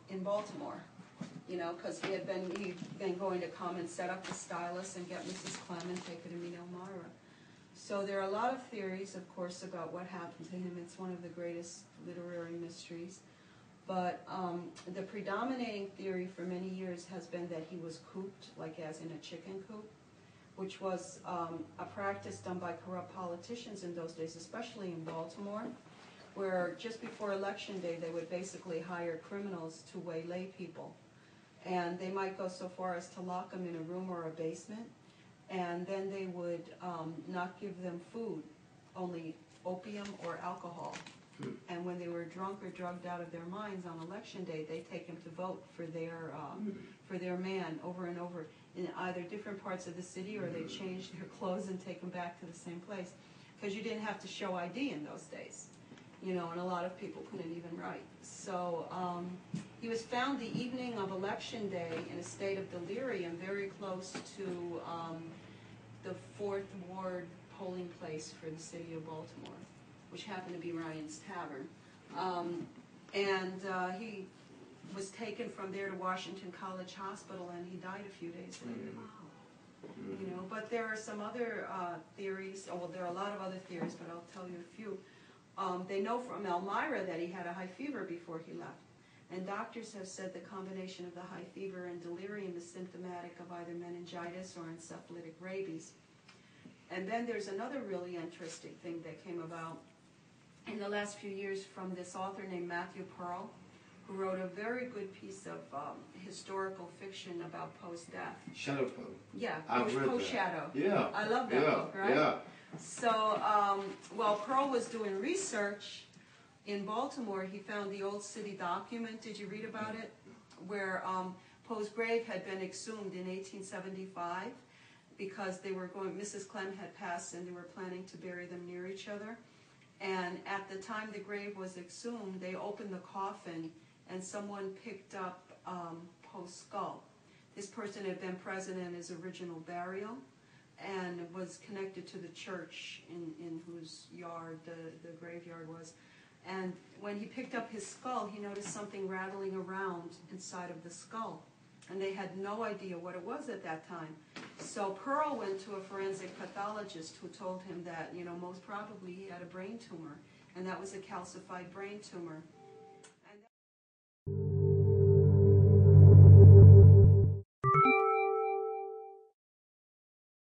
in Baltimore. You know, because he'd been going to come and set up the stylus and get Mrs. Clem and take her to meet Elmira. So there are a lot of theories, of course, about what happened to him. It's one of the greatest literary mysteries. But the predominating theory for many years has been that he was cooped, like as in a chicken coop, which was a practice done by corrupt politicians in those days, especially in Baltimore, where just before Election Day they would basically hire criminals to waylay people. And they might go so far as to lock them in a room or a basement, and then they would not give them food, only opium or alcohol. And when they were drunk or drugged out of their minds on Election Day, they'd take them to vote for their man over and over in either different parts of the city, or they'd change their clothes and take them back to the same place. Because you didn't have to show ID in those days, you know, and a lot of people couldn't even write. So he was found the evening of Election Day in a state of delirium very close to the 4th Ward polling place for the city of Baltimore, which happened to be Ryan's Tavern. He was taken from there to Washington College Hospital, and he died a few days later. You know, but there are some other theories. Oh, well, there are a lot of other theories, but I'll tell you a few. They know from Elmira that he had a high fever before he left. And doctors have said the combination of the high fever and delirium is symptomatic of either meningitis or encephalitic rabies. And then there's another really interesting thing that came about in the last few years from this author named Matthew Pearl, who wrote a very good piece of historical fiction about Poe's death. Shadow Poe. Yeah, I've read Poe that. Shadow. Yeah. I love that book, right? Yeah. So while Pearl was doing research in Baltimore, he found the old city document. Did you read about it? Where Poe's grave had been exhumed in 1875 because they were going, Mrs. Clem had passed and they were planning to bury them near each other. And at the time the grave was exhumed, they opened the coffin and someone picked up Poe's skull. This person had been present in his original burial and was connected to the church in whose yard the graveyard was. And when he picked up his skull, he noticed something rattling around inside of the skull. And they had no idea what it was at that time. So Pearl went to a forensic pathologist who told him that, you know, most probably he had a brain tumor, and that was a calcified brain tumor.